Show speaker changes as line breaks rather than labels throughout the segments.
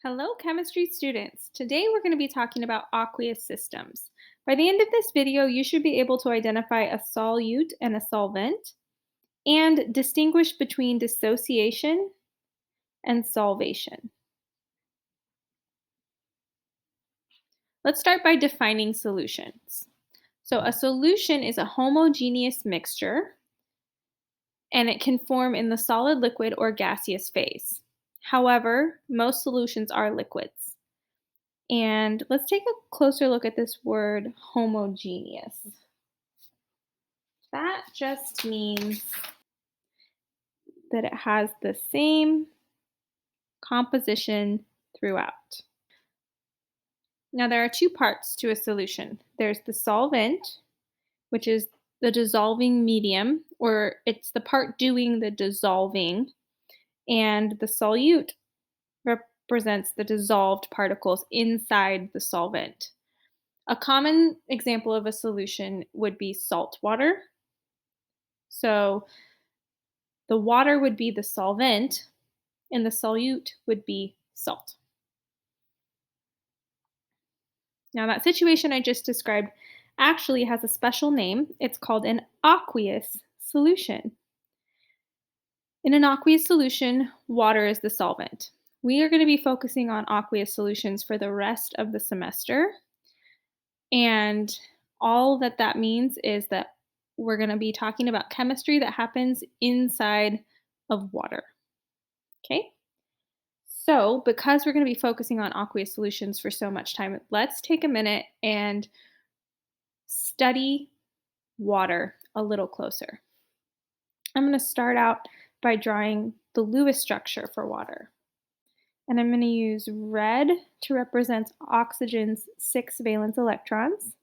Hello, chemistry students. Today we're going to be talking about aqueous systems. By the end of this video, you should be able to identify a solute and a solvent and distinguish between dissociation and solvation. Let's start by defining solutions. So, a solution is a homogeneous mixture and it can form in the solid, liquid, or gaseous phase. However, most solutions are liquids. And let's take a closer look at this word homogeneous. That just means that it has the same composition throughout. Now, there are two parts to a solution. There's the solvent, which is the dissolving medium, or it's the part doing the dissolving, and the solute represents the dissolved particles inside the solvent. A common example of a solution would be salt water. So the water would be the solvent, and the solute would be salt. Now, that situation I just described actually has a special name. It's called an aqueous solution. In an aqueous solution, water is the solvent. We are going to be focusing on aqueous solutions for the rest of the semester. And all that means is that we're going to be talking about chemistry that happens inside of water. Okay? So, because we're going to be focusing on aqueous solutions for so much time, let's take a minute and study water a little closer. I'm going to start out by drawing the Lewis structure for water. And I'm going to use red to represent oxygen's 6 valence electrons.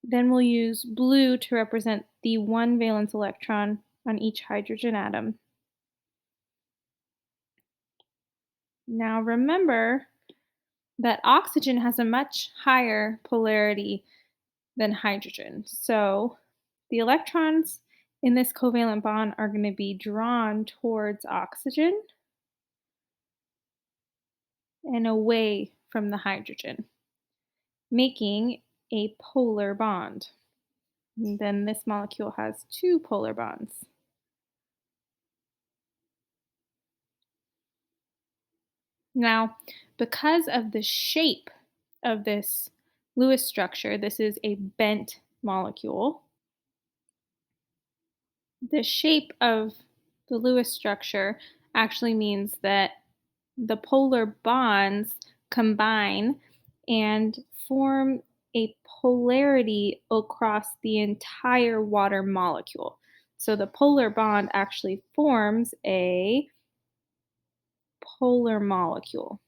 Then we'll use blue to represent the 1 valence electron on each hydrogen atom. Now remember that oxygen has a much higher polarity than hydrogen. So the electrons in this covalent bond are going to be drawn towards oxygen and away from the hydrogen, making a polar bond. And then this molecule has 2 polar bonds. Now, because of the shape of this Lewis structure, this is a bent molecule. The shape of the Lewis structure actually means that the polar bonds combine and form a polarity across the entire water molecule. So the polar bond actually forms a polar molecule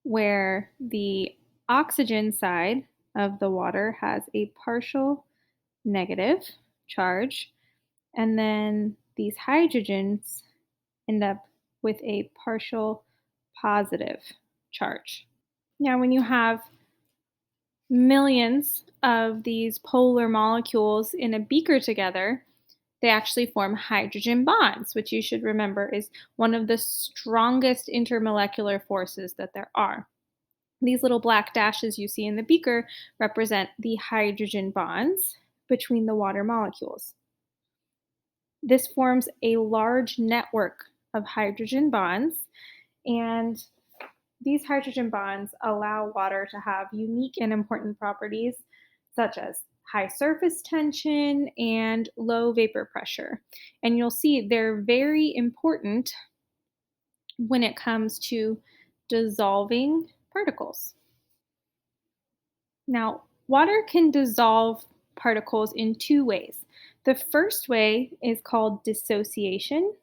where the oxygen side of the water has a partial negative charge, and then these hydrogens end up with a partial positive charge. Now, when you have millions of these polar molecules in a beaker together, they actually form hydrogen bonds, which you should remember is one of the strongest intermolecular forces that there are. These little black dashes you see in the beaker represent the hydrogen bonds between the water molecules. This forms a large network of hydrogen bonds, and these hydrogen bonds allow water to have unique and important properties such as high surface tension and low vapor pressure. And you'll see they're very important when it comes to dissolving particles. Now, water can dissolve particles in 2 ways. The first way is called dissociation,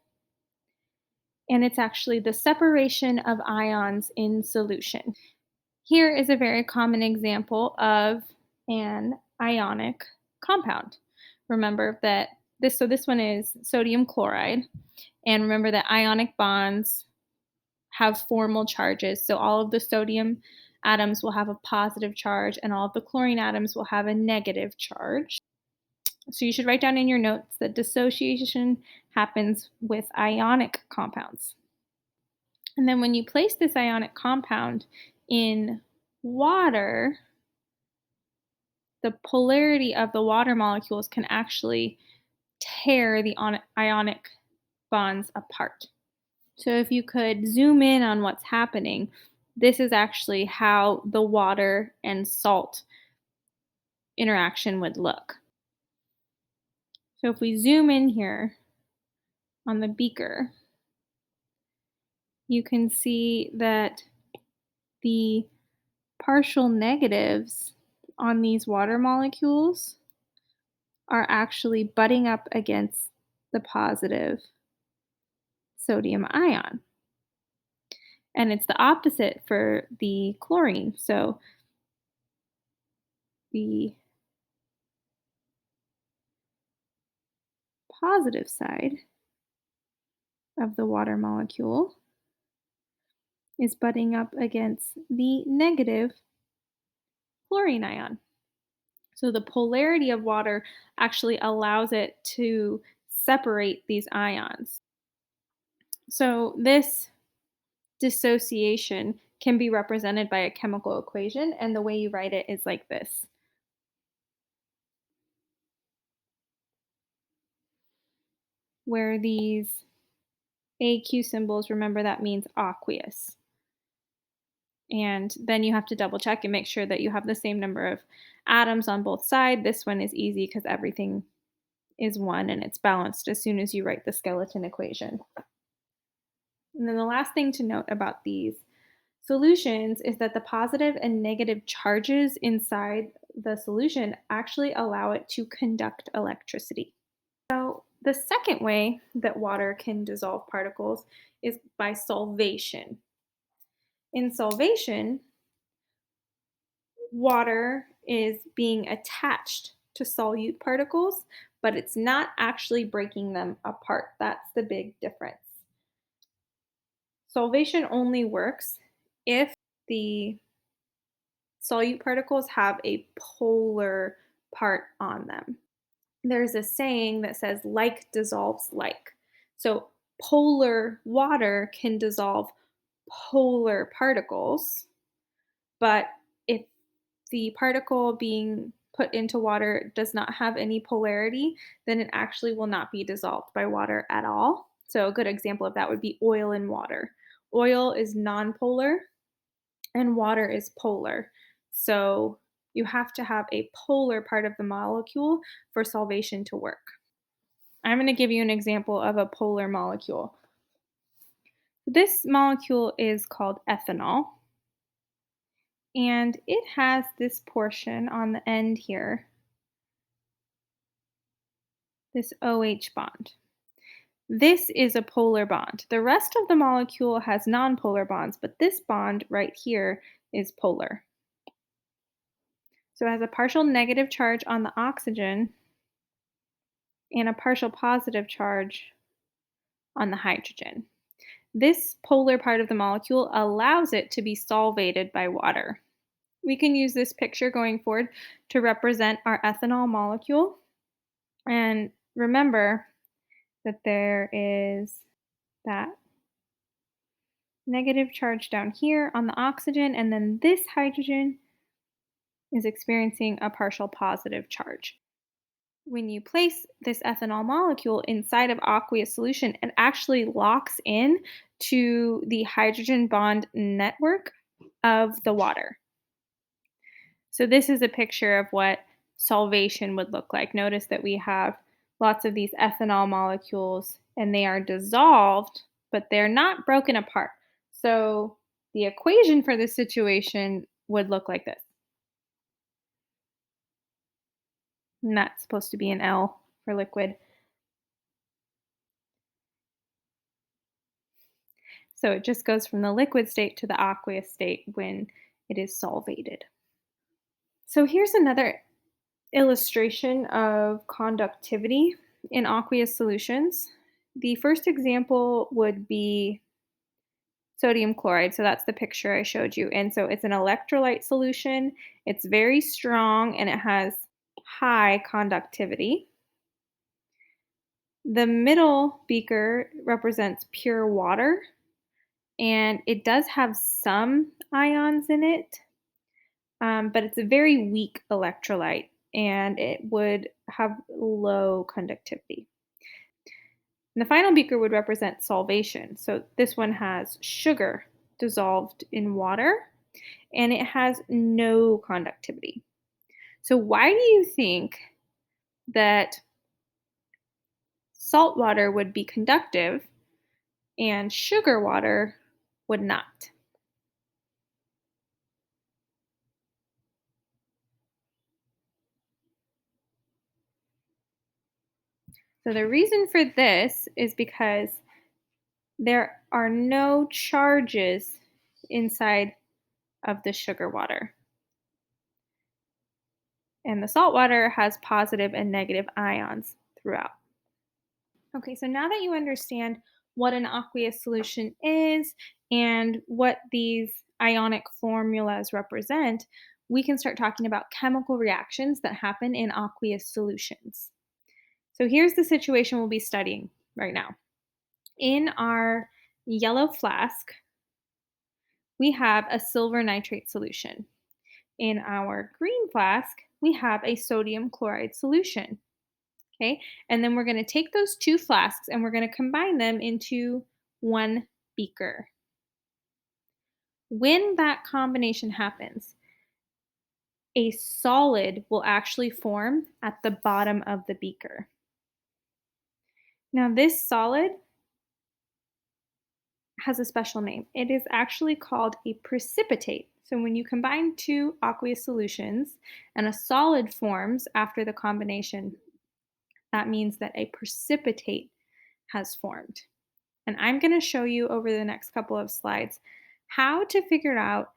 and it's actually the separation of ions in solution. Here is a very common example of an ionic compound. Remember that this one is sodium chloride, and remember that ionic bonds have formal charges. So all of the sodium atoms will have a positive charge and all of the chlorine atoms will have a negative charge. So you should write down in your notes that dissociation happens with ionic compounds. And then when you place this ionic compound in water, the polarity of the water molecules can actually tear the ionic bonds apart. So if you could zoom in on what's happening, this is actually how the water and salt interaction would look. So if we zoom in here on the beaker, you can see that the partial negatives on these water molecules are actually butting up against the positive sodium ion. And it's the opposite for the chlorine. So the positive side of the water molecule is butting up against the negative chlorine ion. So the polarity of water actually allows it to separate these ions. So this dissociation can be represented by a chemical equation, and the way you write it is like this, where these AQ symbols, remember that means aqueous. And then you have to double check and make sure that you have the same number of atoms on both sides. This one is easy because everything is one and it's balanced as soon as you write the skeleton equation. And then the last thing to note about these solutions is that the positive and negative charges inside the solution actually allow it to conduct electricity. So, the second way that water can dissolve particles is by solvation. In solvation, water is being attached to solute particles, but it's not actually breaking them apart. That's the big difference. Solvation only works if the solute particles have a polar part on them. There's a saying that says, like dissolves like. So, polar water can dissolve polar particles, but if the particle being put into water does not have any polarity, then it actually will not be dissolved by water at all. So, a good example of that would be oil in water. Oil is nonpolar and water is polar. So, you have to have a polar part of the molecule for solvation to work. I'm going to give you an example of a polar molecule. This molecule is called ethanol, and it has this portion on the end here, this OH bond. This is a polar bond. The rest of the molecule has nonpolar bonds, but this bond right here is polar. So it has a partial negative charge on the oxygen and a partial positive charge on the hydrogen. This polar part of the molecule allows it to be solvated by water. We can use this picture going forward to represent our ethanol molecule. And remember that there is that negative charge down here on the oxygen, and then this hydrogen is experiencing a partial positive charge. When you place this ethanol molecule inside of aqueous solution, it actually locks in to the hydrogen bond network of the water. So this is a picture of what solvation would look like. Notice that we have lots of these ethanol molecules and they are dissolved, but they're not broken apart. So the equation for this situation would look like this. And that's supposed to be an L for liquid. So it just goes from the liquid state to the aqueous state when it is solvated. So here's another illustration of conductivity in aqueous solutions. The first example would be sodium chloride. So that's the picture I showed you. And so it's an electrolyte solution. It's very strong and it has high conductivity. The middle beaker represents pure water, and it does have some ions in it, but it's a very weak electrolyte and it would have low conductivity. And the final beaker would represent solvation. So this one has sugar dissolved in water and it has no conductivity. So, why do you think that salt water would be conductive and sugar water would not? So, the reason for this is because there are no charges inside of the sugar water, and the salt water has positive and negative ions throughout. Okay, so now that you understand what an aqueous solution is and what these ionic formulas represent, we can start talking about chemical reactions that happen in aqueous solutions. So here's the situation we'll be studying right now. In our yellow flask, we have a silver nitrate solution. In our green flask, we have a sodium chloride solution. Okay, and then we're going to take those two flasks and we're going to combine them into one beaker. When that combination happens, a solid will actually form at the bottom of the beaker. Now, this solid has a special name. It is actually called a precipitate. So, when you combine two aqueous solutions and a solid forms after the combination, that means that a precipitate has formed. And I'm going to show you over the next couple of slides how to figure out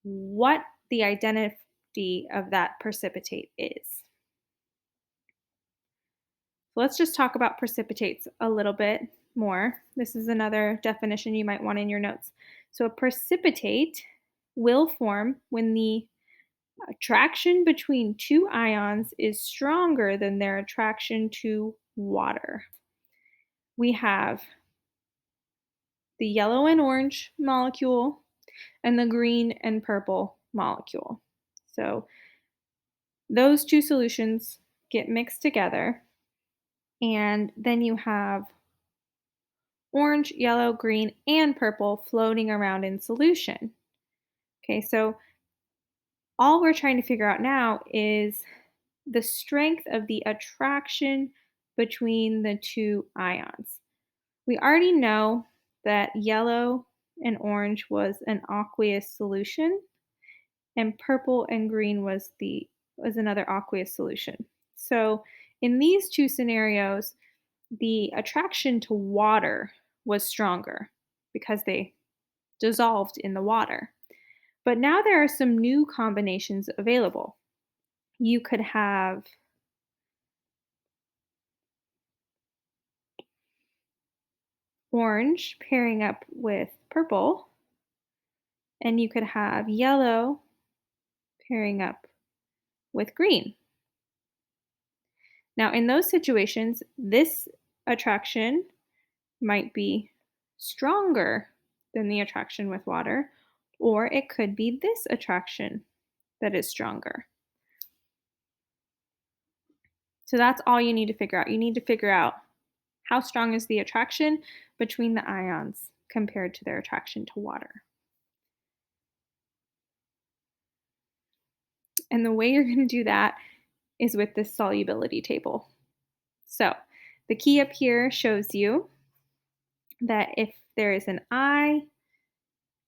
what the identity of that precipitate is. So let's just talk about precipitates a little bit more. This is another definition you might want in your notes. So a precipitate will form when the attraction between two ions is stronger than their attraction to water. We have the yellow and orange molecule and the green and purple molecule. So those two solutions get mixed together, and then you have orange, yellow, green, and purple floating around in solution. Okay, so all we're trying to figure out now is the strength of the attraction between the two ions. We already know that yellow and orange was an aqueous solution, and purple and green was another aqueous solution. So in these two scenarios, the attraction to water was stronger because they dissolved in the water. But now there are some new combinations available. You could have orange pairing up with purple, and you could have yellow pairing up with green. Now, in those situations, this attraction might be stronger than the attraction with water, or it could be this attraction that is stronger. So that's all you need to figure out. You need to figure out how strong is the attraction between the ions compared to their attraction to water. And the way you're going to do that is with this solubility table. So the key up here shows you that if there is an I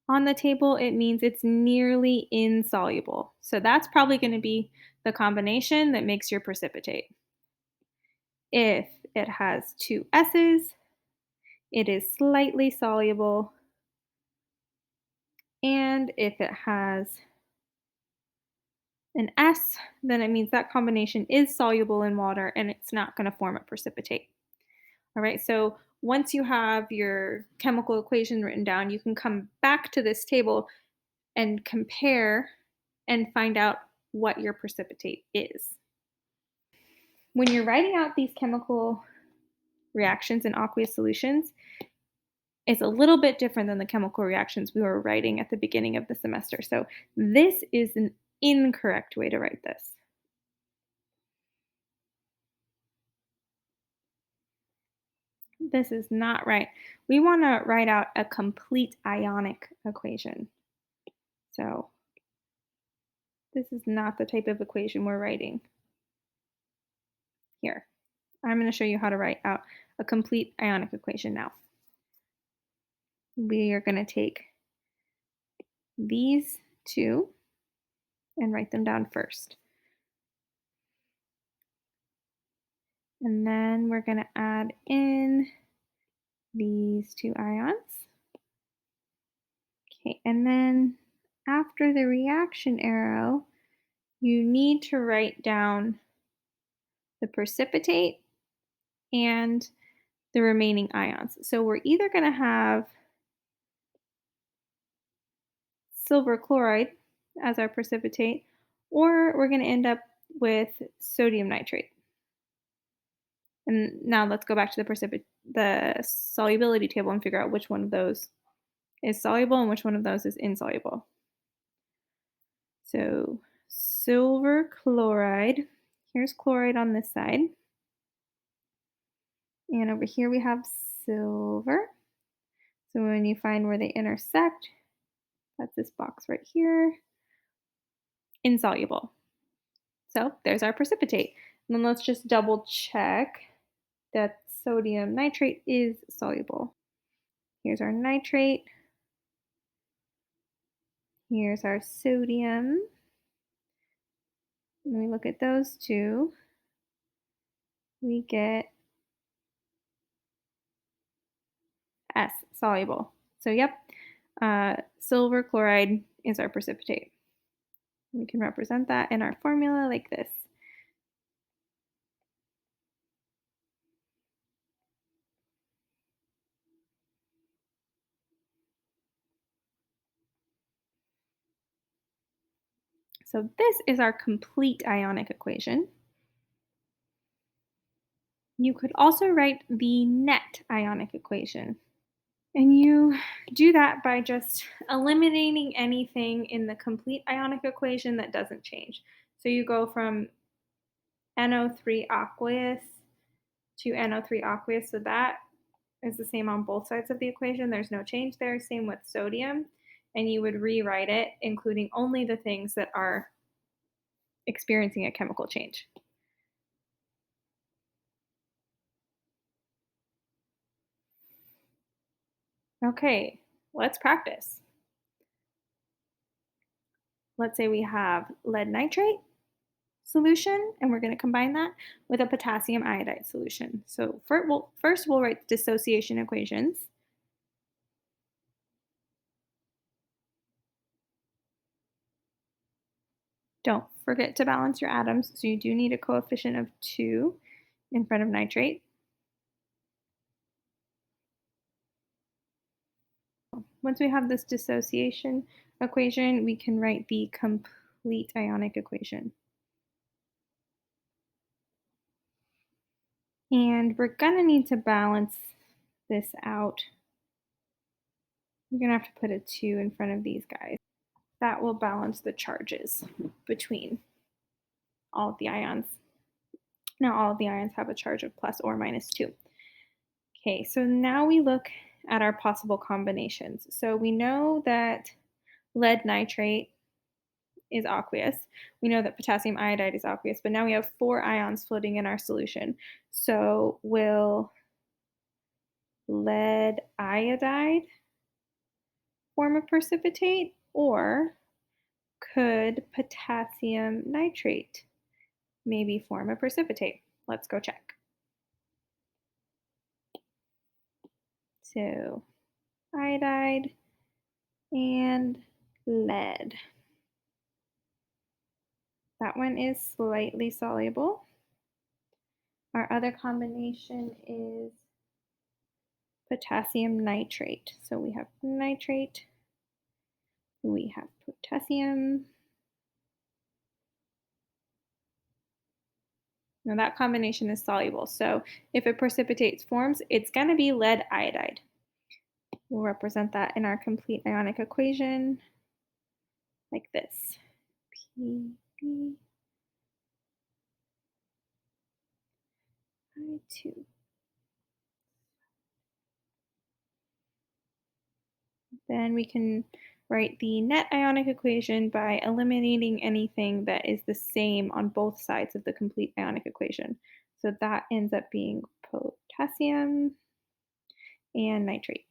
on the table, it means it's nearly insoluble. So that's probably going to be the combination that makes your precipitate. If it has two S's, it is slightly soluble. And if it has an S, then it means that combination is soluble in water and it's not going to form a precipitate. All right, so once you have your chemical equation written down, you can come back to this table and compare and find out what your precipitate is. When you're writing out these chemical reactions in aqueous solutions is a little bit different than the chemical reactions we were writing at the beginning of the semester. So this is an incorrect way to write this. This is not right. We want to write out a complete ionic equation. So this is not the type of equation we're writing here. I'm going to show you how to write out a complete ionic equation now. We are going to take these two and write them down first. And then we're going to add in these two ions. Okay, and then after the reaction arrow, you need to write down the precipitate and the remaining ions. So we're either going to have silver chloride as our precipitate, or we're going to end up with sodium nitrate. And now let's go back to the solubility table and figure out which one of those is soluble and which one of those is insoluble. So silver chloride, here's chloride on this side. And over here we have silver. So when you find where they intersect, that's this box right here, insoluble. So there's our precipitate. And then let's just double check that sodium nitrate is soluble. Here's our nitrate. Here's our sodium. When we look at those two, we get S, soluble. So yep, silver chloride is our precipitate. We can represent that in our formula like this. So this is our complete ionic equation. You could also write the net ionic equation. And you do that by just eliminating anything in the complete ionic equation that doesn't change. So you go from NO3 aqueous to NO3 aqueous. So that is the same on both sides of the equation. There's no change there. Same with sodium. And you would rewrite it, including only the things that are experiencing a chemical change. Okay, let's practice. Let's say we have lead nitrate solution, and we're going to combine that with a potassium iodide solution. So first we'll write dissociation equations. Don't forget to balance your atoms, so you do need a coefficient of 2 in front of nitrate. Once we have this dissociation equation, we can write the complete ionic equation. And we're going to need to balance this out. We're going to have to put a 2 in front of these guys. That will balance the charges between all of the ions. Now all of the ions have a charge of plus or minus 2. Okay, so now we look at our possible combinations. So we know that lead nitrate is aqueous. We know that potassium iodide is aqueous, but now we have 4 ions floating in our solution. So will lead iodide form a precipitate, or could potassium nitrate maybe form a precipitate? Let's go check. So iodide and lead. That one is slightly soluble. Our other combination is potassium nitrate. So we have nitrate, we have potassium. Now, that combination is soluble. So, if it precipitates forms, it's going to be lead iodide. We'll represent that in our complete ionic equation like this. Pb I2. Then we can write the net ionic equation by eliminating anything that is the same on both sides of the complete ionic equation. So that ends up being potassium and nitrate.